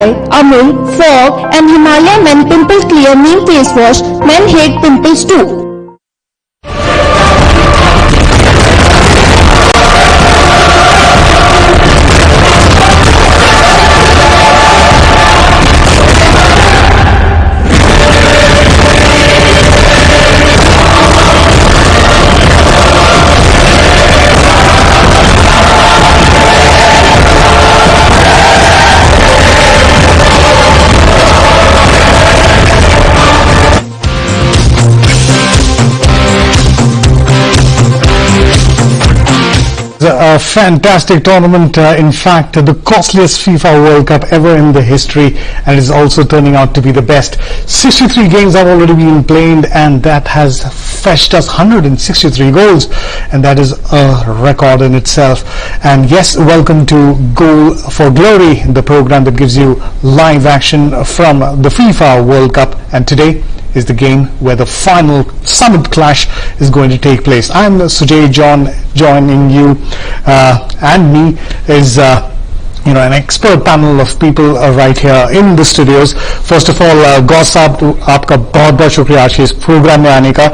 Amul, Fog and Himalayan Men Pimple Clear Neem Face Wash. Men hate pimples too. A fantastic tournament, in fact the costliest FIFA World Cup ever in the history, and it is also turning out to be the best. 63 games have already been played, and that has fetched us 163 goals, and that is a record in itself. And yes, welcome to Goal for Glory, the program that gives you live action from the FIFA World Cup, and today is the game where the final summit clash is going to take place. I'm Sujay John, joining you, and me is an expert panel of people right here in the studios. First of all, Ghaus साहब आपका बहुत बहुत शुक्रिया आज के इस programme में आने का.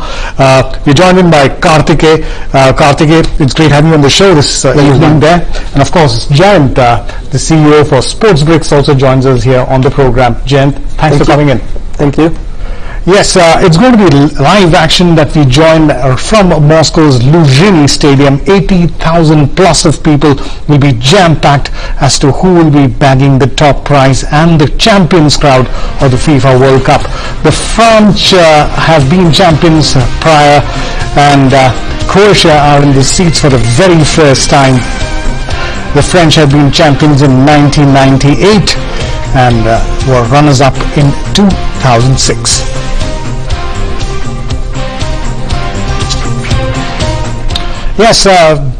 We're joined in by Kartike. Kartike, it's great having you on the show this evening there. And of course, Jayant, the CEO for Sportsbricks, also joins us here on the program. Jayant, thanks for coming in. Thank you. Yes, it's going to be live action that we join from Moscow's Luzhnyi Stadium. 80,000 plus of people will be jam-packed as to who will be bagging the top prize and the champions crowd of the FIFA World Cup. The French have been champions prior, and Croatia are in the seats for the very first time. The French have been champions in 1998 and were runners-up in 2006. Yes,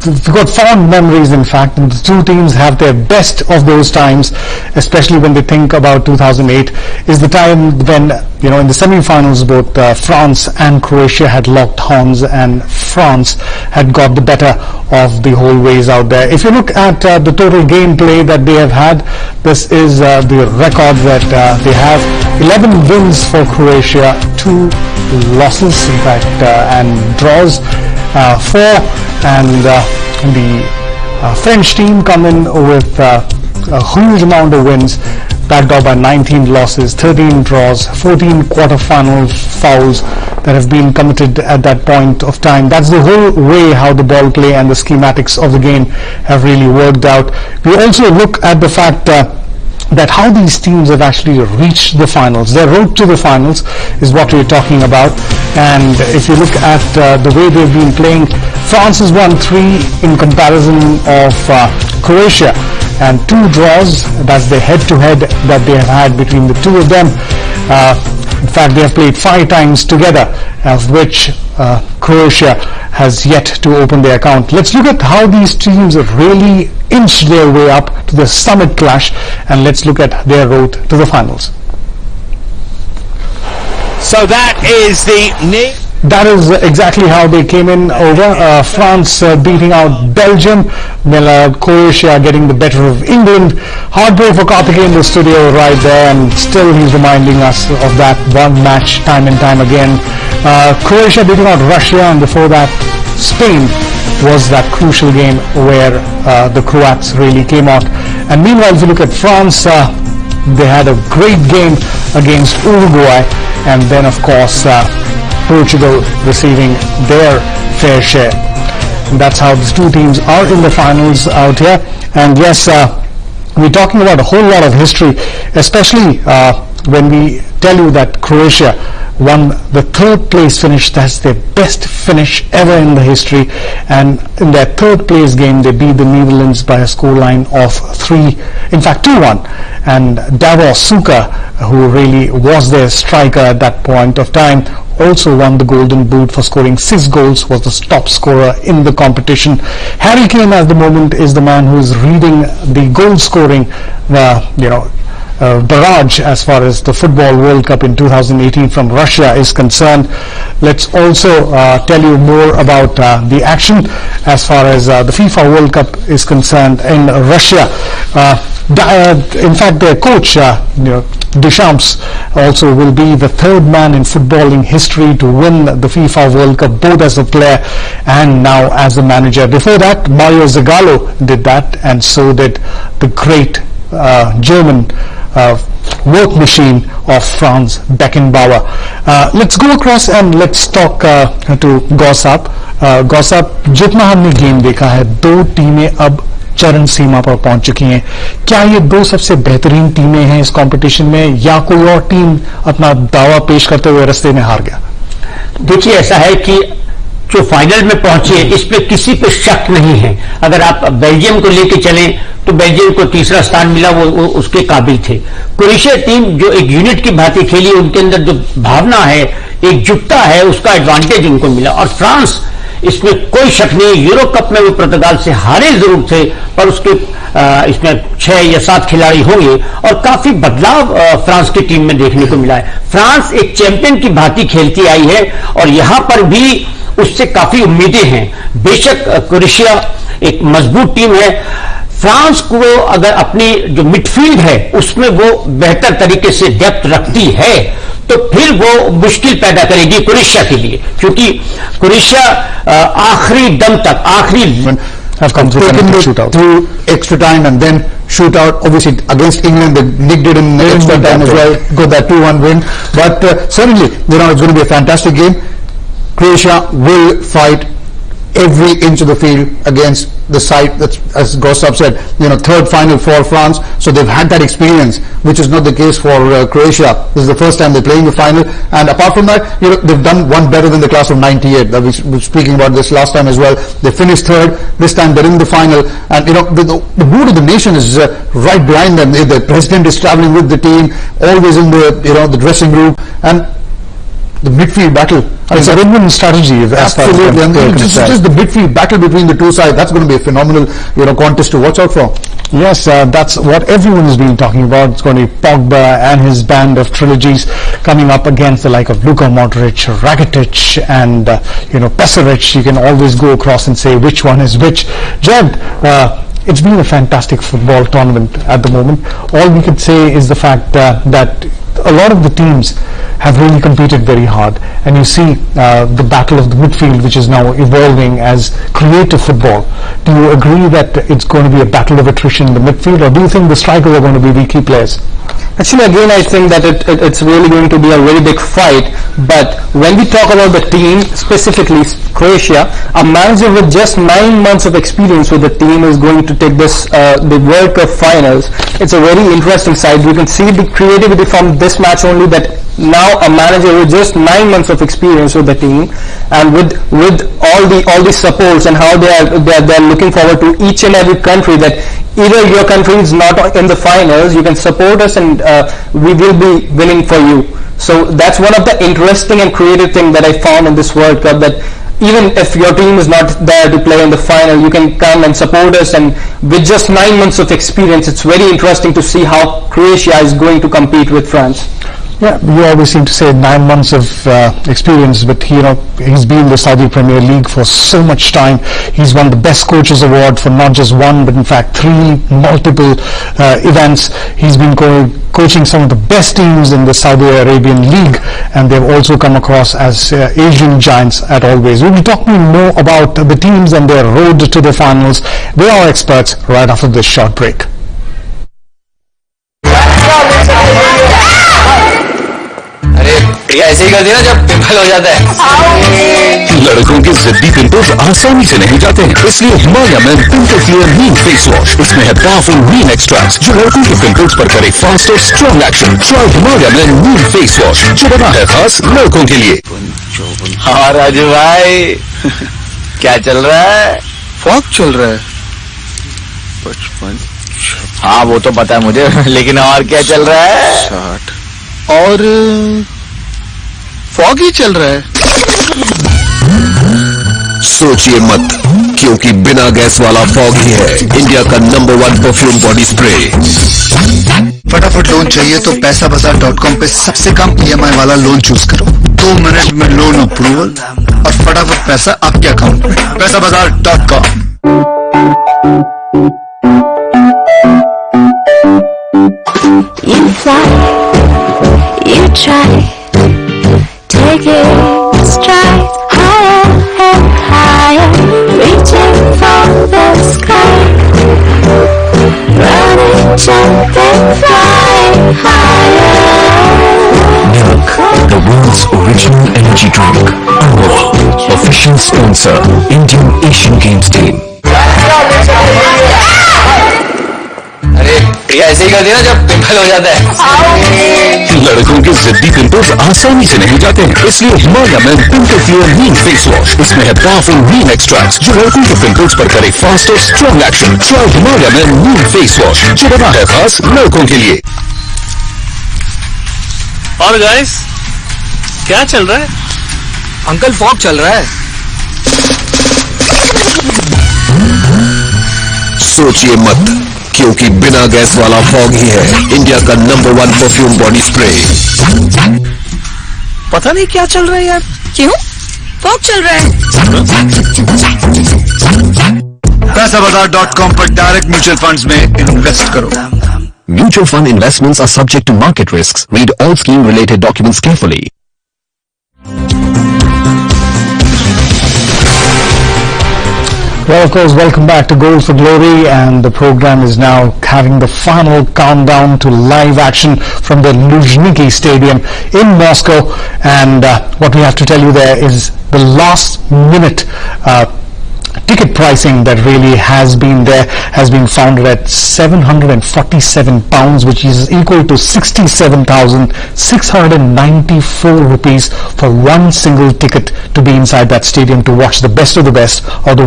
we've got fond memories, in fact, and the two teams have their best of those times, especially when they think about 2008, is the time when, in the semi-finals, both France and Croatia had locked horns, and France had got the better of the whole ways out there. If you look at the total gameplay that they have had, this is the record that they have. 11 wins for Croatia, 2 losses, in fact, and draws. 4, and the French team come in with a huge amount of wins, backed up by 19 losses, 13 draws, 14 quarterfinal fouls that have been committed at that point of time. That's the whole way how the ball play and the schematics of the game have really worked out. We also look at the fact that how these teams have actually reached the finals. Their road to the finals is what we're talking about. And if you look at the way they've been playing, France has won 3 in comparison of Croatia, and 2 draws. That's the head-to-head that they have had between the two of them. In fact, they have played 5 times together, of which Croatia has yet to open their account. Let's look at how these teams have really inched their way up to the summit clash, and let's look at their road to the finals. So that is That is exactly how they came in over. France beating out Belgium, Croatia getting the better of England. Heartbreak for Karthik in the studio right there, and still he's reminding us of that one match time and time again. Croatia beating out Russia, and before that Spain was that crucial game where the Croats really came out. And meanwhile, if you look at France, they had a great game against Uruguay, and then of course Portugal receiving their fair share. And that's how these two teams are in the finals out here. And yes, we're talking about a whole lot of history, especially when we tell you that Croatia won the 3rd place finish. That's their best finish ever in the history, and in their 3rd place game they beat the Netherlands by a scoreline of 2-1, and Davor Suker, who really was their striker at that point of time, also won the Golden Boot for scoring 6 goals, was the top scorer in the competition. Harry Kane at the moment is the man who is leading the goal scoring barrage as far as the Football World Cup in 2018 from Russia is concerned. Let's also tell you more about the action as far as the FIFA World Cup is concerned in Russia. In fact, their coach, Deschamps, also will be the third man in footballing history to win the FIFA World Cup, both as a player and now as a manager. Before that, Mario Zagallo did that, and so did the great German work machine of Franz Beckenbauer. Let's go across and let's talk to Gossap. Gossap, जितना हमने game देखा है, दो टीमें अब चरण सीमा पर पहुंच चुकी हैं. क्या ये दो सबसे बेहतरीन टीमें हैं इस कंपटीशन में, या कोई और टीम अपना दावा पेश करते हुए रास्ते में हार गया? देखिए, ऐसा है कि जो फाइनल में पहुंचे इस पे किसी पे शक नहीं है. अगर आप बेल्जियम को लेके चलें तो बेल्जियम को तीसरा स्थान मिला, वो उसके काबिल थे. क्रोएशिया टीम जो एक यूनिट की भांति खेली, उनके अंदर जो भावना है, एकजुटता है, उसका एडवांटेज उनको मिला. और फ्रांस, इसमें कोई शक नहीं, यूरो कप में वो पुर्तगाल से हारे जरूर थे, पर उसके इसमें 6 या 7 खिलाड़ी होंगे और काफी बदलाव फ्रांस की टीम में देखने को मिला है. फ्रांस एक चैंपियन की भांति खेलती आई है और यहां पर भी उससे काफी उम्मीदें हैं. बेशक क्रोएशिया एक मजबूत टीम है. फ्रांस को अगर अपनी जो मिडफील्ड है उसमें वो बेहतर तरीके से डेप्थ रखती है तो फिर वो मुश्किल पैदा करेगी क्रोएशिया के लिए, क्योंकि क्रोएशिया आखिरी दम तक, आखिरी have come through extra time and then shootout. Obviously against England they nicked it in extra time as well, got that 2-1 win. But certainly, it's going to be a fantastic game. Croatia will fight every inch of the field against the side that's, as Gossap said, third final for France. So they've had that experience, which is not the case for Croatia. This is the first time they're playing the final. And apart from that, they've done one better than the class of '98. We were speaking about this last time as well. They finished third. This time they're in the final. And the mood of the nation is right behind them. The president is traveling with the team, always in the dressing room. And the midfield battle. It's a win-win strategy. Absolutely. And just the midfield battle between the two sides, that's going to be a phenomenal contest to watch out for. Yes, that's what everyone has been talking about. It's going to be Pogba and his band of trilogies coming up against the like of Luka Modric, Rakitic and Prasar. You can always go across and say which one is which. Jed, it's been a fantastic football tournament at the moment. All we could say is the fact that a lot of the teams have really competed very hard, and you see the battle of the midfield, which is now evolving as creative football. Do you agree that it's going to be a battle of attrition in the midfield, or do you think the strikers are going to be the key players? Actually, again, I think that it's really going to be a very big fight. But when we talk about the team, specifically Croatia, a manager with just 9 months of experience with the team is going to take this the World Cup finals. It's a very interesting side. We can see the creativity from this match only, that now a manager with just 9 months of experience with the team, and with all the supports and how they're looking forward to each and every country, that either your country is not in the finals, you can support us and we will be winning for you. So that's one of the interesting and creative thing that I found in this World Cup, that even if your team is not there to play in the final, you can come and support us, and with just 9 months of experience, it's very interesting to see how Croatia is going to compete with France. Yeah, you always seem to say 9 months of experience, but he's been in the Saudi Premier League for so much time. He's won the Best Coaches Award for not just one, but in fact 3 multiple events. He's been coaching some of the best teams in the Saudi Arabian League, and they've also come across as Asian giants at always. We'll be talking more about the teams and their road to the finals with our experts right after this short break. ऐसे ही कर देना जब pimple हो जाता है। लड़कों के जिद्दी पिंपल्स आसानी से नहीं जाते हैं, इसलिए हिमालय में पिंपल क्लियर नीम फेस वॉश। इसमें है पावरफुल नीम एक्सट्रैक्ट जो लड़कों के पिंपल्स पर करे फास्ट और स्ट्रॉन्ग एक्शन। ट्राई हिमालय में नीम फेस वॉश जो बना है खास लड़कों के लिए। हाँ राजू भाई, क्या चल रहा है? फॉग चल रहा है। 55। हाँ वो तो पता है मुझे, लेकिन और क्या चल रहा है? 60 और फॉग ही चल रहा है। सोचिए मत, क्योंकि बिना गैस वाला फॉग ही है इंडिया का नंबर 1 परफ्यूम बॉडी स्प्रे। फटाफट लोन चाहिए तो पैसाबाजार.com पे सबसे कम EMI वाला लोन चूज करो। 2 मिनट में लोन अप्रूवल और फटाफट पैसा आपके अकाउंट में। पैसाबाजार.com। You fly, you try, take it stride, higher and higher, reaching for the sky, running, jumping, flying higher. Milk, the world's original energy drink. Amul, official sponsor, Indian Asian Games team. अरे ये ऐसे ही कर दिया जब pimple हो जाता है। लड़कों के जिद्दी पिंपल्स आसानी से नहीं जाते हैं, इसलिए हिमालय में पिंपल क्लियर नीम फेस वॉश। इसमें है पावरफुल नीम एक्सट्रैक्ट जो लड़कों के पिंपल्स पर करे फास्ट और स्ट्रॉन्ग एक्शन। ट्राई हिमालय में नीम फेस वॉश जो बना है खास लड़कों के लिए। और गाइस क्या चल रहा है? अंकल फॉग चल रहा है। सोचिए मत, क्योंकि बिना गैस वाला फॉग ही है इंडिया का नंबर 1 परफ्यूम बॉडी स्प्रे। पता नहीं क्या चल रहा है यार। क्यों? फॉग चल रहा है। पैसाबाजार.com पर डायरेक्ट म्यूचुअल फंड्स में इन्वेस्ट करो। Mutual fund investments are subject to market risks. Read all scheme-related documents carefully. Well, of course, welcome back to Goal for Glory, and the program is now having the final countdown to live action from the Luzhniki Stadium in Moscow. And what we have to tell you there is the last minute ticket pricing that really has been there has been founded at £747, which is equal to 67,694 rupees for one single ticket to be inside that stadium to watch the best of the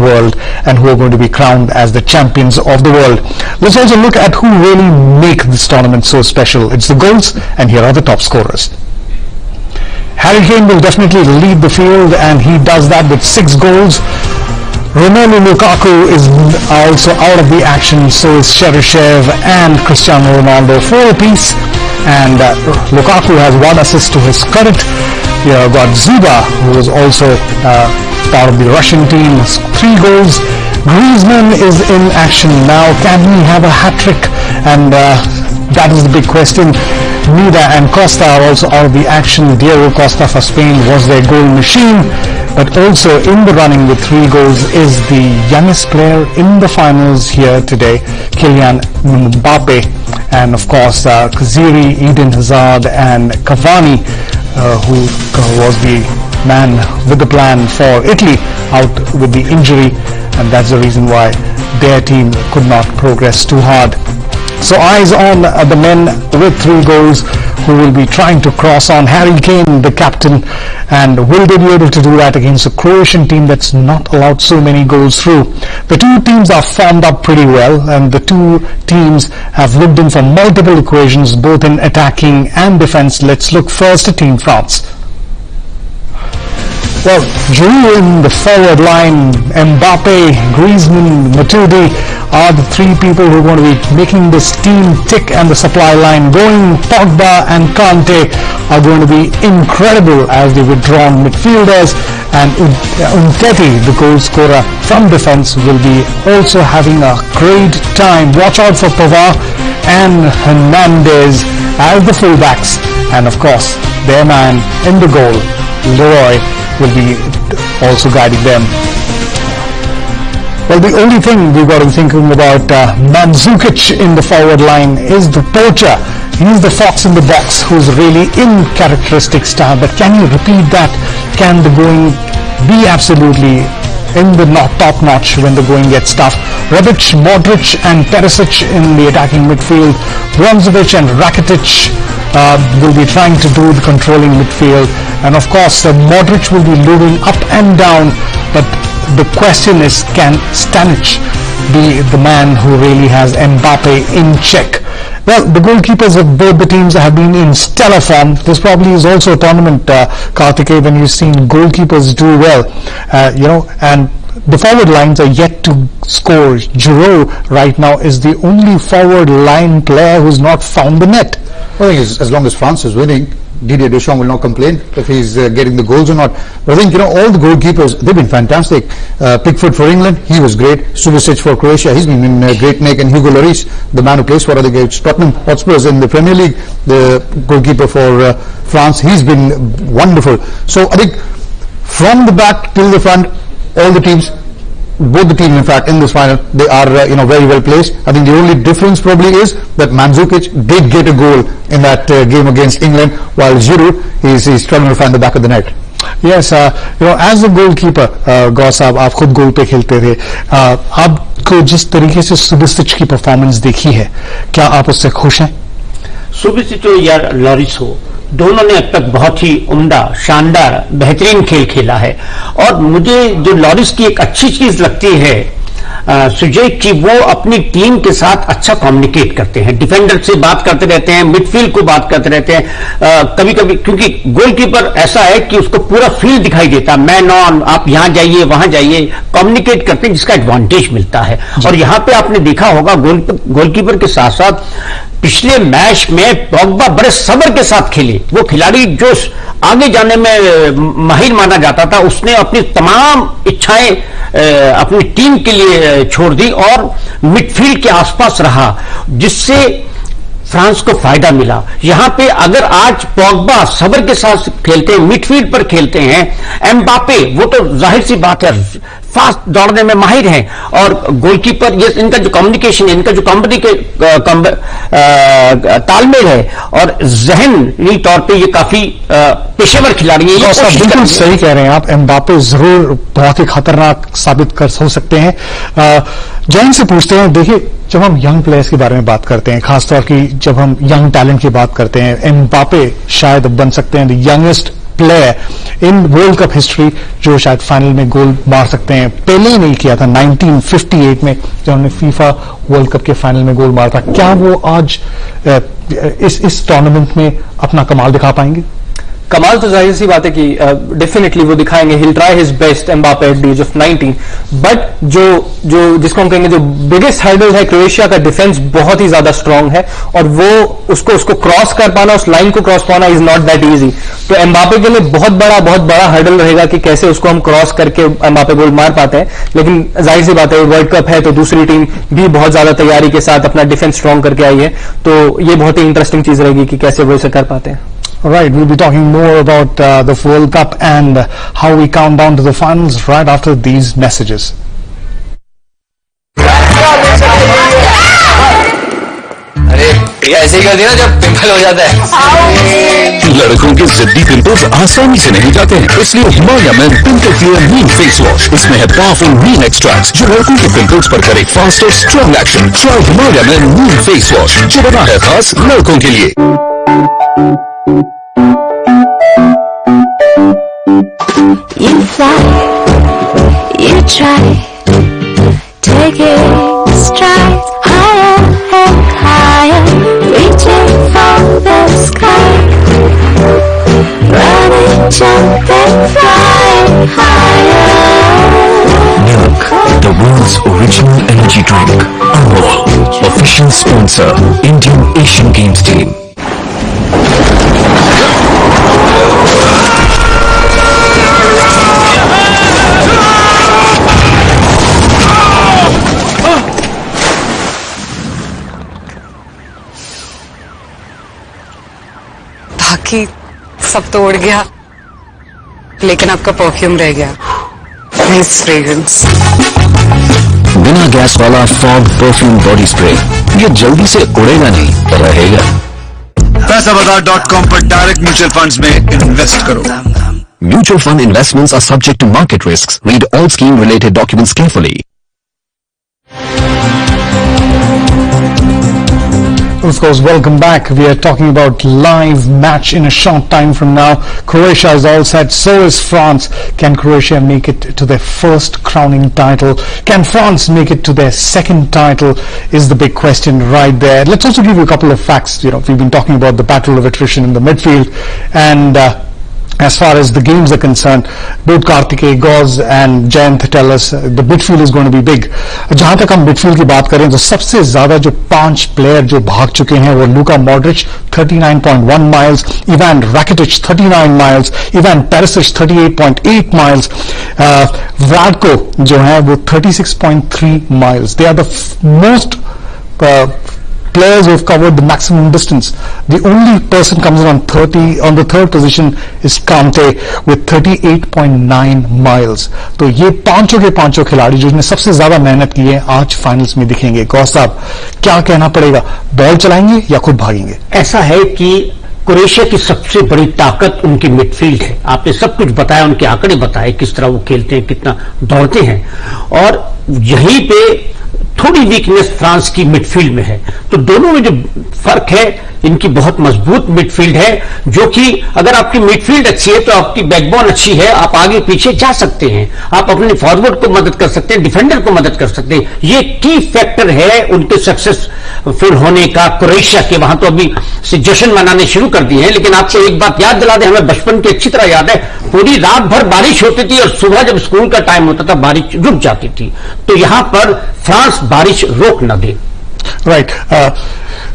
world and who are going to be crowned as the champions of the world. Let's also look at who really make this tournament so special. It's the goals, and here are the top scorers. Harry Kane will definitely lead the field, and he does that with 6 goals. Romelu Lukaku is also out of the action, so is Cheryshev and Cristiano Ronaldo, 4 apiece, and Lukaku has 1 assist to his credit. You have got Zuba, who is also part of the Russian team, 3 goals. Griezmann is in action now. Can he have a hat-trick? And that is the big question. Mida and Costa are also out of the action. Diego Costa for Spain was their goal machine, but also in the running with 3 goals is the youngest player in the finals here today, Kylian Mbappe, and of course Kaziri, Eden Hazard and Cavani, who was the man with the plan for Italy, out with the injury, and that's the reason why their team could not progress too hard. So eyes on the men with 3 goals who will be trying to cross on. Harry Kane, the captain, and will they be able to do that against a Croatian team that's not allowed so many goals through? The 2 teams are formed up pretty well, and the 2 teams have looked in for multiple equations, both in attacking and defense. Let's look first at Team France. Well, Giroud in the forward line, Mbappe, Griezmann, Matuidi are the 3 people who are going to be making this team tick and the supply line going. Pogba and Kante are going to be incredible as the withdrawn midfielders, and Umtiti, the goal scorer from defense, will be also having a great time. Watch out for Pavard and Hernandez as the fullbacks, and of course their man in the goal, Leroy, will be also guiding them. Well, the only thing we've got to be thinking about Mandzukic in the forward line is the poacher. He's the fox in the box who's really in characteristic style, but can he repeat that? Can the going be absolutely in the top notch when the going gets tough? Rebic, Modric and Perisic in the attacking midfield. Brozovic and Rakitic will be trying to do the controlling midfield, and of course Modric will be moving up and down, but the question is, can Stanic be the man who really has Mbappe in check? Well, the goalkeepers of both the teams have been in stellar form. This probably is also a tournament, Karthikeyan, when you've seen goalkeepers do well, and the forward lines are yet to score. Giroud right now is the only forward line player who's not found the net. I think as long as France is winning, Didier Deschamps will not complain if he's getting the goals or not. But I think, all the goalkeepers, they've been fantastic. Pickford for England, he was great. Subasic for Croatia, he's been in great nick. And Hugo Lloris, the man who plays for Tottenham Hotspurs in the Premier League, the goalkeeper for France, he's been wonderful. So I think from the back till the front, all the teams, both the teams in fact in this final, they are very well placed. I think the only difference probably is that Mandzukic did get a goal in that game against England, while Giroud is struggling to find the back of the net. Yes, as a goalkeeper, गौर साहब आप खुद गोल पे खेलते थे, आपको जिस तरीके से सुबसिच की परफॉर्मेंस देखी है, क्या आप उससे खुश हैं? सुबसिच हो या लॉरिस हो, दोनों ने अब तक बहुत ही उम्दा, शानदार, बेहतरीन खेल खेला है। और मुझे जो लॉरिस की एक अच्छी चीज लगती है सुजय, कि वो अपनी टीम के साथ अच्छा कम्युनिकेट करते हैं, डिफेंडर से बात करते रहते हैं, मिडफील्ड को बात करते रहते हैं। कभी कभी क्योंकि गोलकीपर ऐसा है कि उसको पूरा फील्ड दिखाई देता, मैन ऑन, आप यहां जाइए वहां जाइए, कम्युनिकेट करते हैं, जिसका एडवांटेज मिलता है। और यहां पे आपने देखा होगा गोलकीपर के साथ साथ पिछले मैच में पॉग्बा बड़े सब्र के साथ खेले। वो खिलाड़ी जो आगे जाने में माहिर माना जाता था, उसने अपनी तमाम इच्छाएं अपनी टीम के लिए छोड़ दी और मिडफील्ड के आसपास रहा, जिससे फ्रांस को फायदा मिला। यहां पे अगर आज पॉग्बा सब्र के साथ खेलते हैं, मिडफील्ड पर खेलते हैं, एम्बापे वो तो जाहिर सी बात है फास्ट दौड़ने में माहिर हैं, और गोलकीपर ये इनका जो कम्युनिकेशन है, इनका जो तालमेल है और जहनी तौर पे ये काफी पेशेवर खिलाड़ी है। बिल्कुल सही कह रहे हैं आप, एम्बापे जरूर बहुत ही खतरनाक साबित हो सकते हैं। जैन से पूछते हैं, देखिए जब हम यंग प्लेयर्स के बारे में बात करते हैं, खासतौर की जब हम यंग टैलेंट की बात करते हैं, एम्बापे शायद बन सकते हैं the youngest player in world cup history जो शायद फाइनल में गोल मार सकते हैं। पहले ही नहीं किया था 1958 में जब उन्होंने फीफा वर्ल्ड कप के फाइनल में गोल मारा था। क्या वो आज इस टूर्नामेंट में अपना कमाल दिखा पाएंगे? कमाल तो जाहिर सी बात है कि डेफिनेटली वो दिखाएंगे। He'll try his best Mbappe at the age of 19, but जो जिसको हम कहेंगे जो बिगेस्ट हर्डल है, क्रोएशिया का डिफेंस बहुत ही ज्यादा स्ट्रांग है और वो उसको क्रॉस कर पाना, उस लाइन को क्रॉस पाना इज नॉट दैट इजी। तो एम्बापे के लिए बहुत बड़ा हर्डल रहेगा कि कैसे उसको हम क्रॉस करके एम्बापे गोल मार पाते हैं। लेकिन जाहिर सी बात है वर्ल्ड कप है तो दूसरी टीम भी बहुत ज्यादा तैयारी के साथ अपना डिफेंस स्ट्रांग करके आई है, तो ये बहुत ही इंटरेस्टिंग चीज रहेगी कि कैसे वो इसे कर पाते हैं। All right, we'll be talking more about the World Cup and how we count down to the finals right after these messages. अरे ऐसे ही कर दिया जब पिंपल हो जाता है। लड़कों के जिद्दी पिंपल्स आसानी से नहीं जाते हैं, इसलिए हिमालय में पिंपल क्लियर नीम फेस वॉश। इसमें है पावरफुल नीम एक्सट्रैक्ट्स जो लड़कों के पिंपल्स पर करे फास्ट और स्ट्रॉन्ग एक्शन। ट्राई हिमालय में नीम फेस वॉश जो बना है खास लड़कों के लिए। You fly, you try, taking strides higher and higher, reaching for the sky, running, jump and fly higher. Milk, the world's original energy drink. Amul, official sponsor, Indian Asian Games team. बाकी सब तो उड़ गया, लेकिन आपका perfume रह गया। Nice fragrance. बिना गैस वाला फॉग परफ्यूम बॉडी स्प्रे, ये जल्दी से उड़ेगा नहीं, रहेगा। पैसाबाजार.com पर डायरेक्ट म्यूचुअल फंड्स में इन्वेस्ट करो। Mutual fund investments are subject to market risks. Read all scheme related documents carefully. Of course, welcome back. We are talking about live match in a short time from now. Croatia is all set, so is France. Can Croatia make it to their first crowning title? Can France make it to their second title is the big question right there. Let's also give you a couple of facts. We've been talking about the battle of attrition in the midfield, and as far as the games are concerned. Both Kartikeya, Gauze and Jayant tell us the midfield is going to be big. जहां तक हम midfield की बात करें तो सबसे ज्यादा जो 5 प्लेयर जो भाग चुके हैं वो Luka Modric 39.1 miles, Ivan Rakitic 39 miles, Ivan Perisic 38.8 miles, Vladko जो है वो 36.3 miles. They are the most players who have covered the maximum distance. The only person comes in on the third position is Kante with 38.9 miles. तो ये पांचों के पांचों खिलाड़ी जिन्होंने सबसे ज्यादा मेहनत की है आज फाइनल्स में दिखेंगे. गौस साहब क्या कहना पड़ेगा, बॉल चलाएंगे या खुद भागेंगे? ऐसा है कि क्रोएशिया की सबसे बड़ी ताकत उनकी मिडफील्ड है. आपने सब कुछ बताया, उनके आंकड़े बताए किस तरह वो खेलते हैं, कितना दौड़ते हैं, और यहीं पे थोड़ी वीकनेस फ्रांस की मिडफील्ड में है. तो दोनों में जो फर्क है, इनकी बहुत मजबूत मिडफील्ड है, जो कि अगर आपकी मिडफील्ड अच्छी है तो आपकी बैकबोन अच्छी है, आप आगे पीछे जा सकते हैं, आप अपने फॉरवर्ड को मदद कर सकते हैं, डिफेंडर को मदद कर सकते हैं. ये की फैक्टर है उनके सक्सेसफुल होने का क्रोएशिया के. वहां तो अभी से जश्न मनाने शुरू कर दिए हैं, लेकिन आपको एक बात याद दिला दें, हमें बचपन की अच्छी तरह याद है, पूरी रात भर बारिश होती थी और सुबह जब स्कूल का टाइम होता था बारिश रुक जाती थी. तो यहां पर फ्रांस बारिश रोक न दे. Right.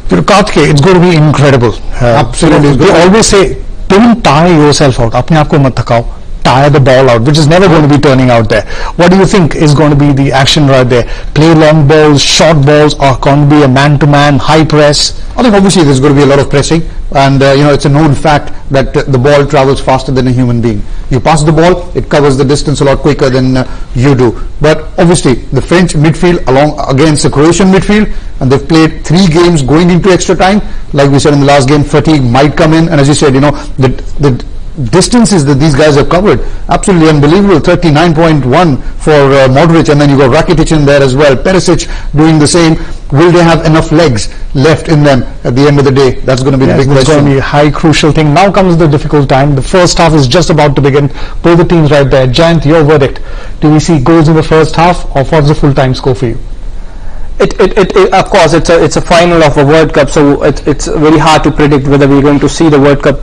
Kartikeya, it's going to be incredible. Absolutely. They always say, don't tire yourself out. अपने आप को मत थकाओ. Tire the ball out, which is never going to be turning out there. What do you think is going to be the action right there? Play long balls, short balls, or going to be a man-to-man, high press? I think obviously there's going to be a lot of pressing, and it's a known fact that the ball travels faster than a human being. You pass the ball, it covers the distance a lot quicker than you do. But obviously the French midfield along against the Croatian midfield, and they've played 3 games going into extra time. Like we said in the last game, fatigue might come in, and as you said, the distances that these guys have covered, absolutely unbelievable. 39.1 for Modric, and then you got Rakitic in there as well, Perisic doing the same. Will they have enough legs left in them at the end of the day? That's going to be the big question. It's going to be a high crucial thing. Now comes the difficult time. The first half is just about to begin. Both the teams right there. Jayant, your verdict. Do we see goals in the first half, or what's the full time score for you? Of course, it's a final of a World Cup, so it's very hard to predict whether we're going to see the World Cup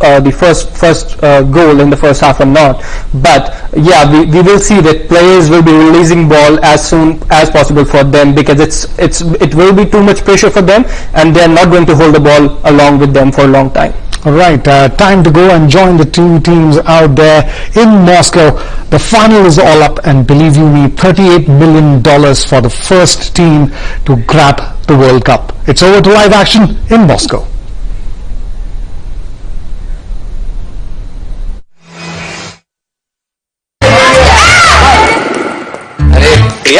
the first goal in the first half or not. But yeah, we will see that players will be releasing ball as soon as possible for them, because it will be too much pressure for them, and they're not going to hold the ball along with them for a long time. All right, time to go and join the two teams out there in Moscow. The final is all up, and believe you me, $38 million for the first team to grab the World Cup. It's over to live action in Moscow.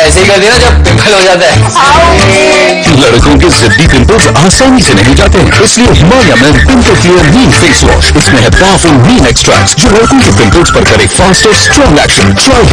ऐसे ही कर दिया जब pimple हो जाता है. लड़कों के जिद्दी पिंपल्स आसानी से नहीं जाते हैं, इसलिए हिमालय में पिंपल क्लियर नीम फेस वॉश. इसमें है पावरफुल नीम एक्सट्रैक्ट्स जो लड़कों के पिंपल्स पर करे फास्ट और स्ट्रॉन्ग एक्शन. ट्राई